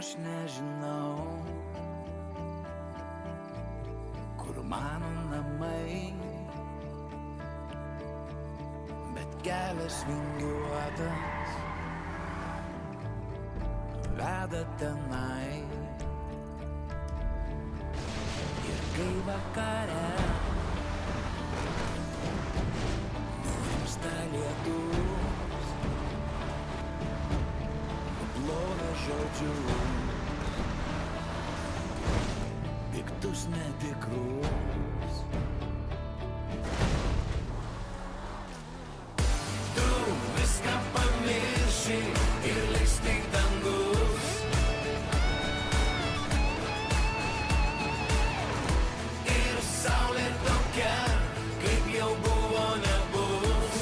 Aš nežinau, kur mano namai, bet kelias vingiuotas veda tenai. Ir kai vakare nurimsta lietus, nuplovė žodžius, piktus netikrus. Tu viską pamirši ir liks tik dangus. Ir saulė tokia, kaip jau buvo, nebus.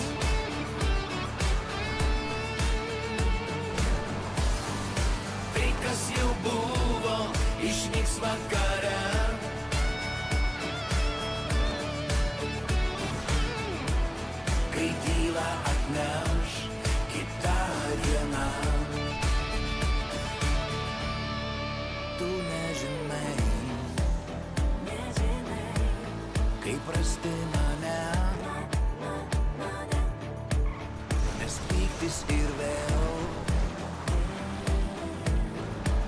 Tai, kas jau buvo, išnyks vakare. Kai tylą atneš kitą dieną. Tu nežinai, kaip rasti mane, nes pyktis ir vėl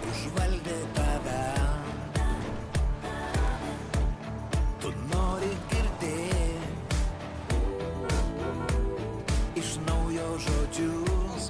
užvaldė tave. Tu nori girdėti iš naujo žodžius.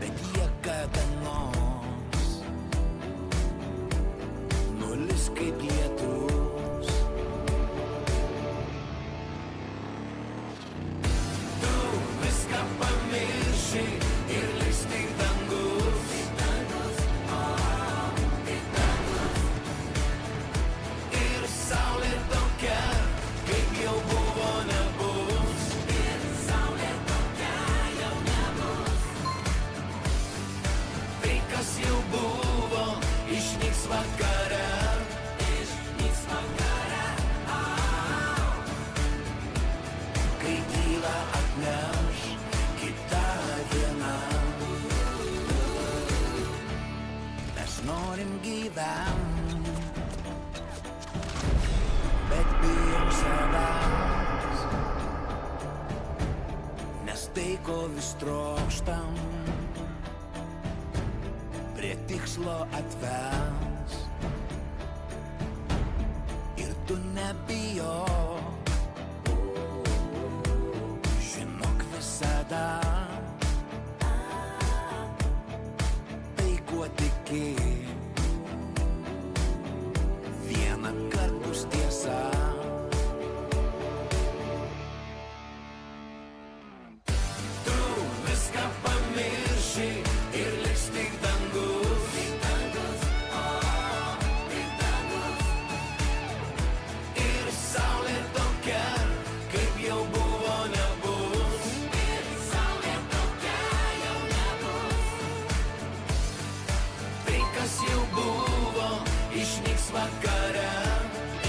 Bet jie kada nors nulis kaip lietus. Tu viską pamirši ir liks tik dangus. Ir saulė tokia, kaip jau buvo, nebus. Ir saulė tokia jau nebus. Tai, kas jau buvo, išnyks vakare. Išnyks vakare. Kai tylą atneš kitą dieną. Mes norim gyvent, bet bijom savęs, nes tai, ko vis trokštam, prie tikslo atves. Ir tu nebijok, žinok visada, tai, kuo tiki, vieną kartą bus tiesa. Tu viską pamirši ir liks tik dangus. Ir saulė tokia, kaip jau buvo, nebus. Ir saulė tokia jau nebus. Tai, kas jau buvo, išnyks vakare.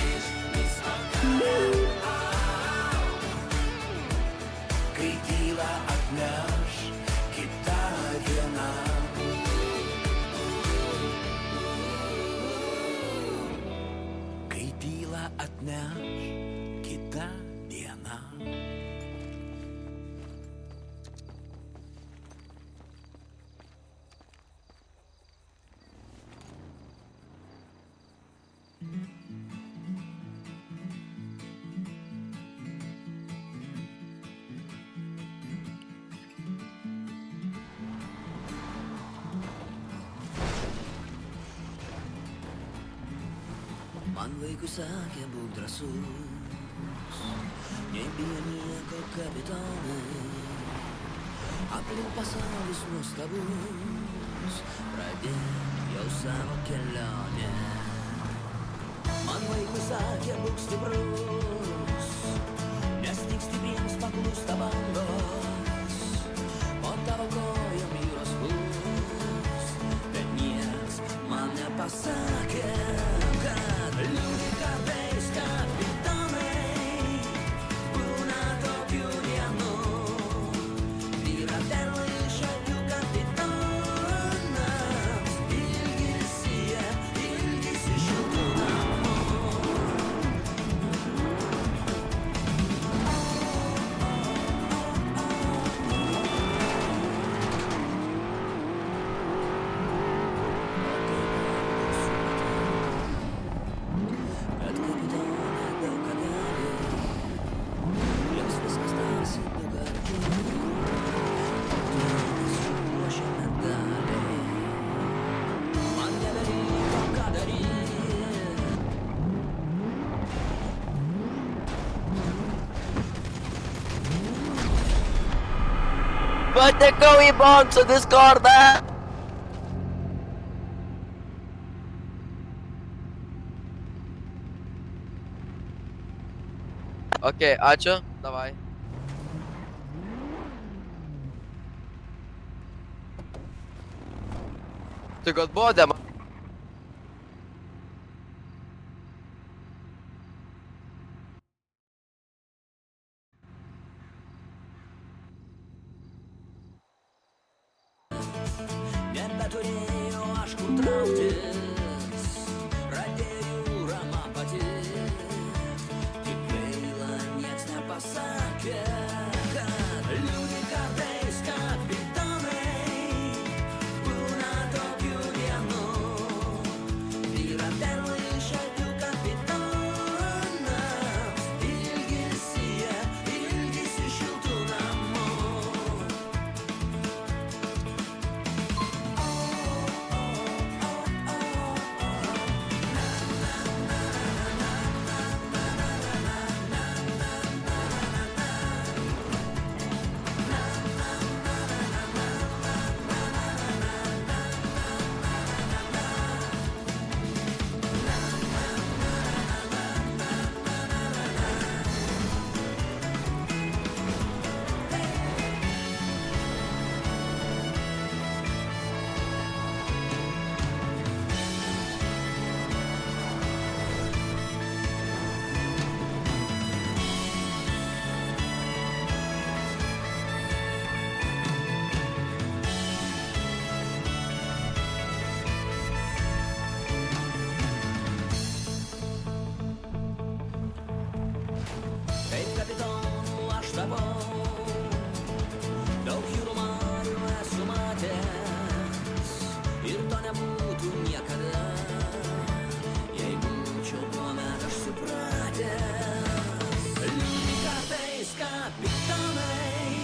Išnyks vakare. Kai tylą atneš kitą dieną. Kai tylą atneš kitą dieną. Man vaikui sakė, būk drąsus, nebijo nieko kapitonai. Aplink pasaulis nuostabus, pradėk jau savo kelionę. Man vaikui sakė, būk stiprus, nes tik stipriems paklūsta bangos, o tavo kojom jūros bus. Bet nieks man nepasakė, kad liūdį kartais kapitonai, būna tokių dienų. Vyra perla iš akių kapitonams, ilgisi šiltų namų. Bet kapitonai daug ką gali, jiems viskas tarsi du kartu. Vienas supuošia medaliai, man nebeliko ką daryt. Patekau į bonso Discordą. Okei, ačiū, davai. Tai kad buvo dema. Nebeturėjau aš kur trauktis, pradėjo jūra man patikt. Tik gaila, nieks nepasakė, kad liūdį kartais kapitonai, būna tokių dienų. Vyra perla iš akių kapitonams, ilgisi šiltų namų. Kaip kapitonų aš tapau, daug jūrų marių esu matęs, ir to nebūtų niekada, jei būčiau tuomet aš supratęs. Liūdį kartais kapitonai,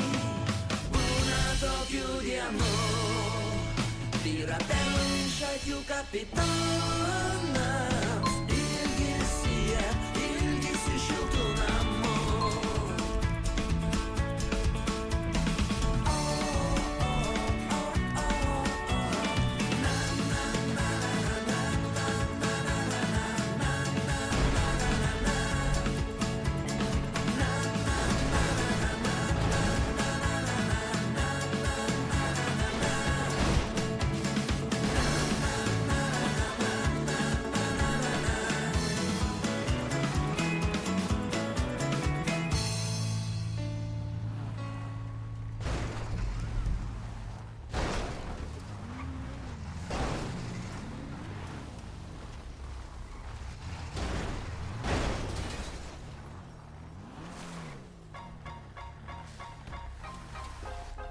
būna tokių dienų. Vyra perla iš akių kapitonams, ilgisi šiltų namų.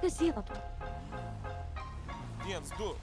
Kas yra tu? 1, 2.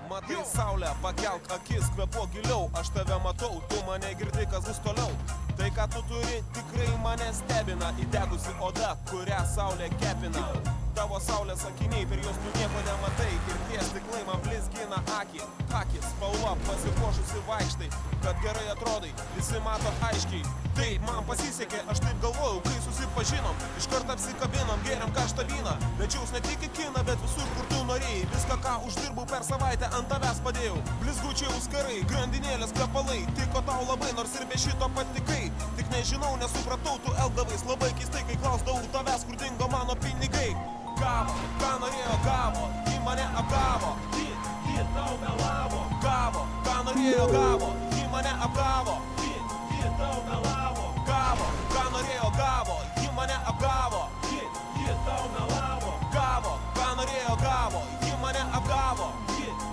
Matai saulę, pakelk akis, kvėpuok giliau, aš tave matau, tu mane girdi, kas bus toliau. Tai ką tu turi, tikrai mane stebina, įdegusi oda, kurią saulė kepina. Tavo saulės akiniai, per juos tu nieko nematai. Kirties stiklai man blizgina akį. Akis, spalva, pasipuošusi vaikštai. Kad gerai atrodai, visi mato aiškiai. Taip, man pasisekė, aš taip galvojau, kai susipažinom. Iškart apsikabinom, gėrėm karštą vyną. Vedžiaus ne tik į kiną, bet visur, kur tu norėjai. Viską, ką uždirbau per savaitę, ant tavęs padėjau. Blizgučiai auskarai, grandinėlės kvepalai. Tiko tau labai, nors ir be šito patikai. Tik nežinau, nesupratau, tu elgdavais labai keistai, kai klausdavau tavęs, kur dingo mano pinigai. Gavo, ką norėjo gavo, ji mane apgavo. Ji tau melavo. Gavo, ką norėjo gavo, ji mane apgavo. Ji tau melavo. Gavo, ką norėjo gavo, ji mane apgavo. Ji tau melavo. Gavo, ką norėjo gavo, ji mane apgavo.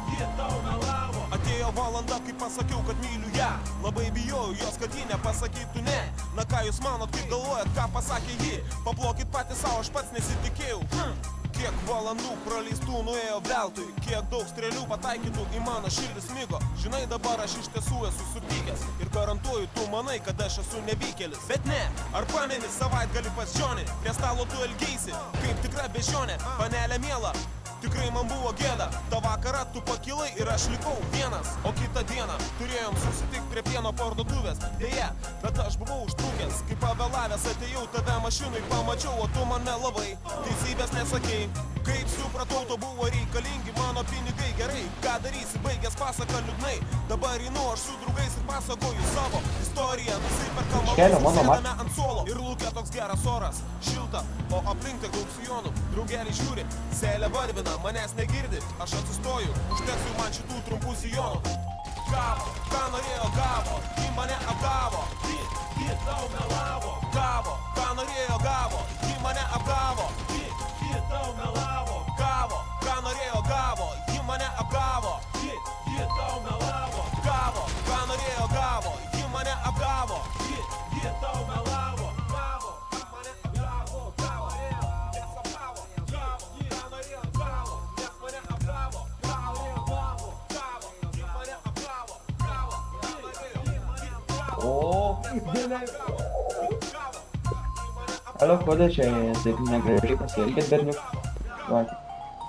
Ji tau melavo. Atėjo valanda, kai pasakiau, kad myliu ją. Labai bijojau jos, kad ji nepasakytų ne. Na ką jūs manot, kaip galvojat, ką pasakė ji? Paplokit patys savo, aš pats nesitikėjau. Kiek valandų praleistų nuėjo veltui. Kiek daug strėlių pataikytų į mano širdį smigo. Žinai, dabar aš iš tiesų esu supykęs. Ir garantuoju, tu manai, kad aš esu nevykėlis. Bet ne, ar pameni savaitgalį pas Džonį? Prie stalo tu elgeisi, kaip tikra bežionė. Panelė miela, tikrai man buvo gėda. Ta vakarą tu pakilai ir aš likau vienas. O kitą dieną turėjom susitikti prie pieno parduotuvės. Deja, bet aš buvau užtrukęs. Kaip pavėlavęs atėjau, tave mašinui pamačiau, o tu man melavai. Teisybės nesakei. Kaip supratau, to buvo reikalingi mano pinigai. Gerai, ką darysi, baigęs pasaką liūdnai. Dabar einu aš su draugais ir pasakoju savo istoriją. Nusiperkam sėdame ant suolo. Ir lūkė toks geras oras, šilta, o aplink tiek daug sijonų. Draugeliai žiūri, seilė varvina, manęs negirdi. Aš atsistoju, užteksiu man šitų trumpų sijonų. Gavo, ką norėjo gavo, ji mane apgavo. Ji tau melavo. Gavo, ką norėjo gavo, ji mane apgavo. Ji tau melavo. Gavo, ką norėjo gavo, ji mane apgavo. Ji tau melavo. Gavo, ką norėjo gavo, ji mane apgavo. Ji tau melavo. Gavo, ji mane apgavo. Gavo, nes apgavo. Gavo, ką norėjo gavo, nes mane apgavo. Gavo, ji mane apgavo. Gavo, ką norėjo, ji mane apgavo. Alo, kodėl čia taip negražiai pasielgėt, berniuk? Va.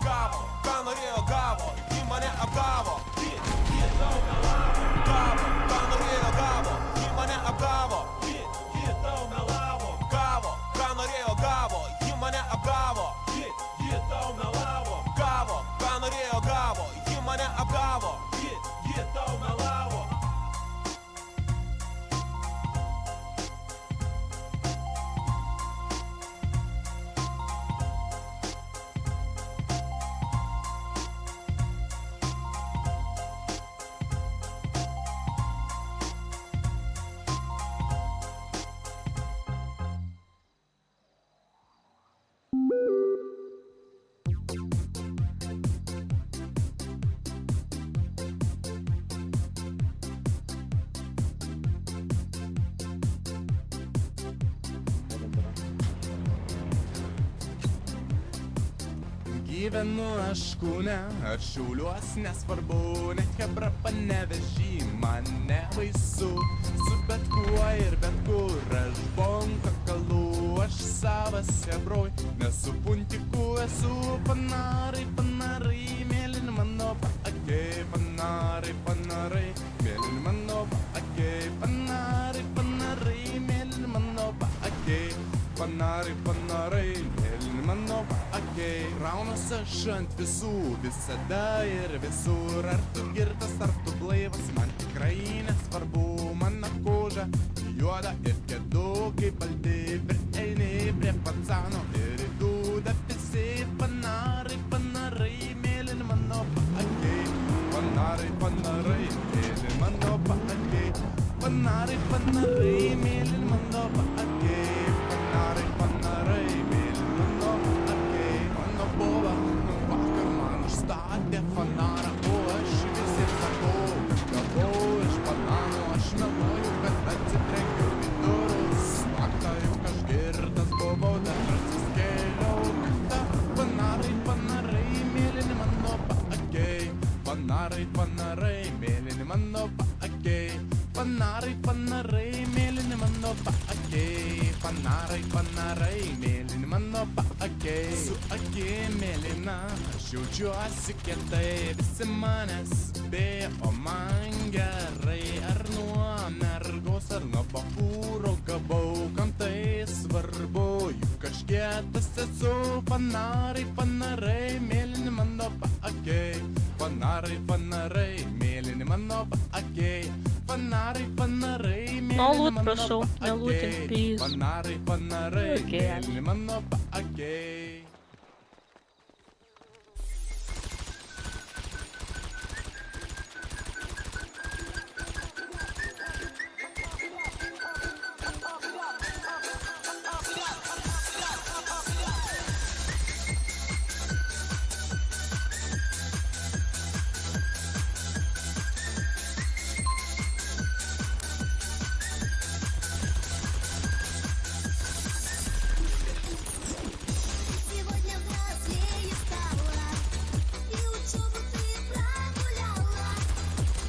Gavo, ką norėjo gavo, ji mane apgavo. Ji tau melavo. Gavo, ką norėjo gavo, ji mane apgavo. Ji tau melavo. Gavo, ką norėjo gavo, ji mane apgavo. Ji tau melavo. Gavo, ką norėjo gavo, ji mane apgavo. Ji tau melavo. Gyvenu aš Kūne, ar Šiauliuos, nesvarbu, net Chebra Panevėžy, man nebaisu. Su bet kuo ir bet kur, aš bonka kalu, aš savas Chebroj, nesu puntiku, esu panarai, panarai, mėlyni mano paakiai, panarai, panarai, mėlyni mano paakiai, panarai, panarai, mėlyni mano paakiai, panarai, panarai, mėlyni mano paakiai. Raunas aš ant visų, visada ir visur, ar tu girtas, ar tu blaivas, man tikrai nesvarbu, mano koža juoda ir kėdukai balti, prieini prie pacano ir į dūdą visi, panarai, panarai, mėlyni mano paakiai, panarai, panarai, mėlyni mano paakiai, panarai, panarai, mėlyni mano paakiai, panarai, panarai, mėlyni mano paakiai. Mano bova vakar man užstatė fanarą, o aš visiems sakau, kad gavau iš bananų, aš meluoju, kad atsitrenkiau į durus. Naktą juk aš girtas buvau, dar prasiskėliau kaktą. Panarai, panarai, mėlyni mano paakiai, panarai, panarai, mėlyni mano paakiai, panarai, panarai, mėlyni mano paakiai. paakiai, panarai, mėlyni mano paakiai. Su akim mėlyna, aš jaučiuosi kietai, visi manęs bijo, o man gerai. Ar nuo mergos, ar nuo bachūro gavau, kam tai svarbu, juk aš kietas esu. Panarai, mėlyni mano paakiai. Panarai, mėlyni mano paakiai. Panarai, mėlyni No loot, mano прошу, no looting, paakiai. please. Panarai, Okay, mėlyni mano paakiai. Сегодня взрослее стала, и учебу ты прогуляла.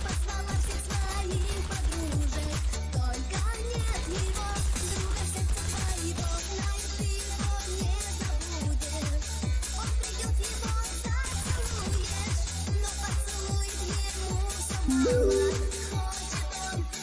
Позвала всех своих подружек, только нет его, друга сердца твоего. Знаю, ты его не забудешь. Он придет, его зацелуешь, но поцелует ему все мало. Хочет он, чтоб ты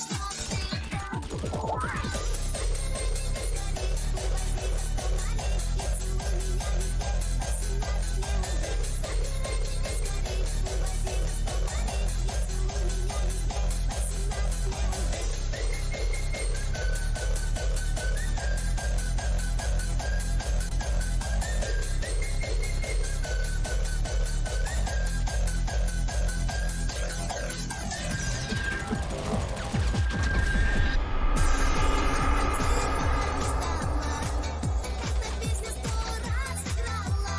песня 100 раз играла.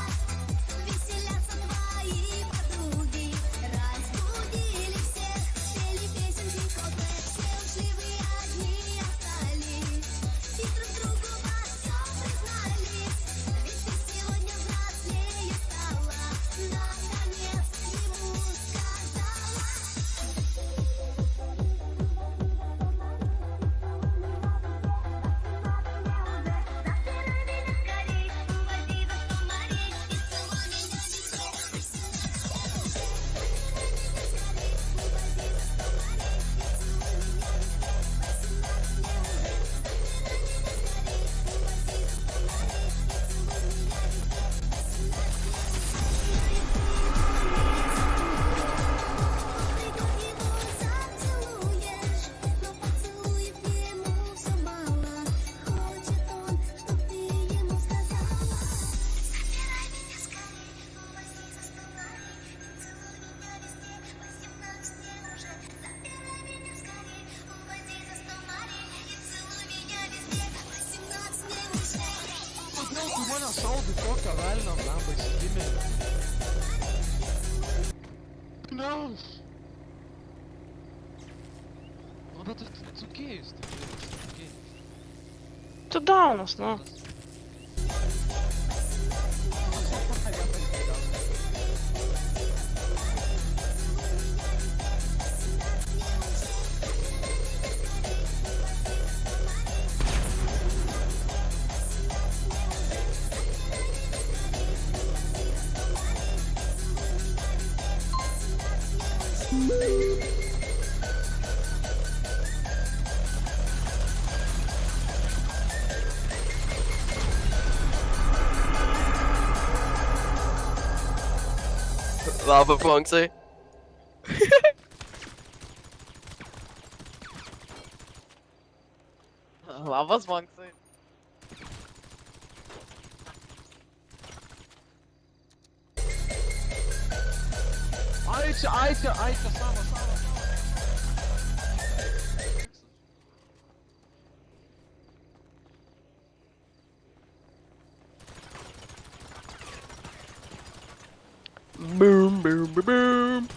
Веселятся твои подруги, разбудили всех, пели песенки копы. Все ушли в одни остались, и друг другу во всем признались. Ведь ты сегодня взрослее стала, наконец ему сказала. Забирай меня скорей, уводи за 100 морей и целуй меня везде. Придет его зацелуешь, но поцелуев ему все мало. Хочет он, чтоб ты ему сказала. Забирай меня скорей, увози за 100 морей и целуй меня везде. 18 мне уже. Забирай меня скорей, увози за 100 морей и целуй меня везде. 18 мне уже. Туда у нас, ну. Lava Ponksy. Lava Ponksy. Айча, сама. Boom, boom, boom, boom.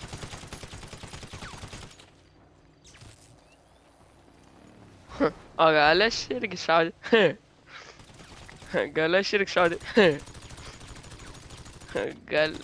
Agora irgi šaudė. Gal aš irgi šaudė. Gal.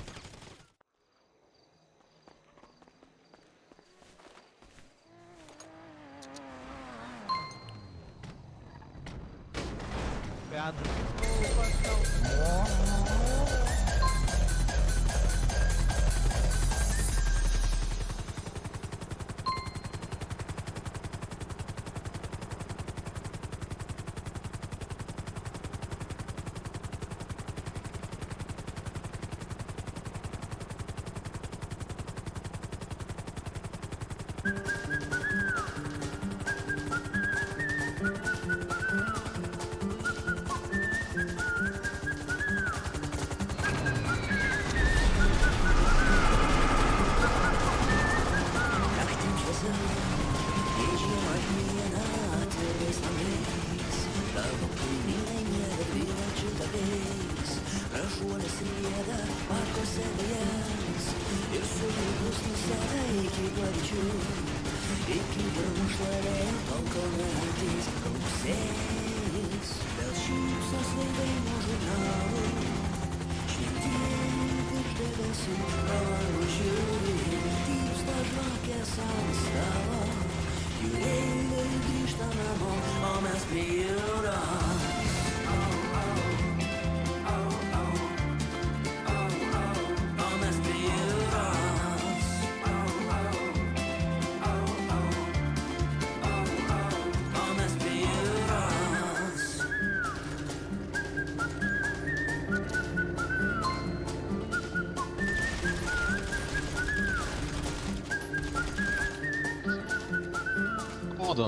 Kūdo.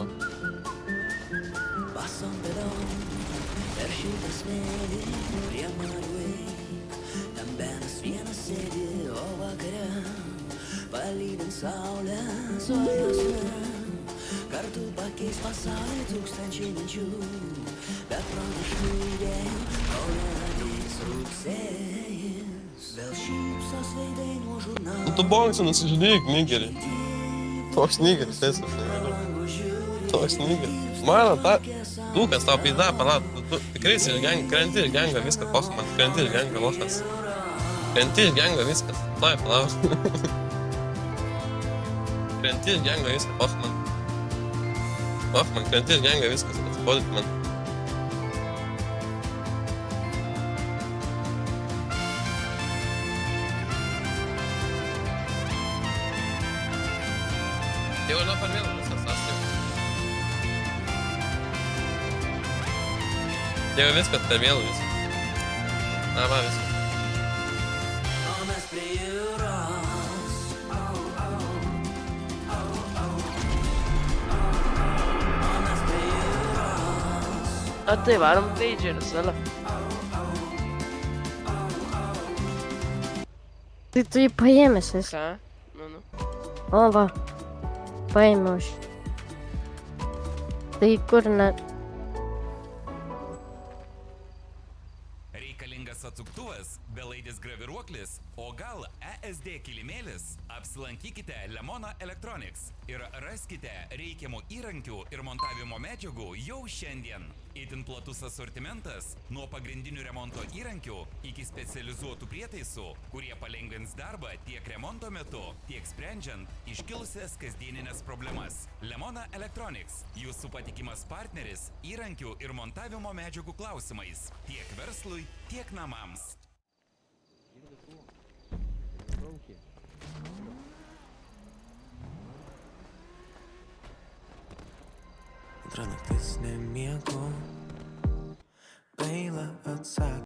Basom bėdom, per šitą smėlį prie Marių. Ten benas vienas sėdi, o vakare palydint saulę svajosime. Kartu pakeis pasaulį tūkstančiai minčių, bet pranašų idėjų, kol neateis rugsėjis. Vėl šypsos veidai nuo žurnalų. Tu boksą nusižudėk, nigeri. Toks nigeris, tiesiog negaliu. Toks nigeris. Mano, Lukas, tau pizda, pala, tu tikrai krenti iš gengo viską, man, krenti iš gengo lošas. Krenti iš gengo viskas, tai palaus. Krenti iš gengo viską, man. Man, krenti iš gengo viskas, atsipodyk man. Jau yra per vėlų viskas, jau viskas per vėlų viskas. Na, va, viskas. O mes prie jūros. O mes prie jūros. A tai varom pagerus, ala. Tai tu jį paėmęs vis. Ką? Nu. O va. Paėmiau aš. Tai kur net. Reikalingas atsuktuvas, belaidis graviruoklis, o gal ESD kilimėlis? Apsilankykite Lemona Electronics ir raskite reikiamų įrankių ir montavimo medžiagų jau šiandien. Itin platus asortimentas nuo pagrindinių remonto įrankių iki specializuotų prietaisų, kurie palengvins darbą tiek remonto metu, tiek sprendžiant iškilusias kasdieninės problemas. Lemona Electronics – jūsų patikimas partneris įrankių ir montavimo medžiagų klausimais tiek verslui, tiek namams. Antra naktis nemiego.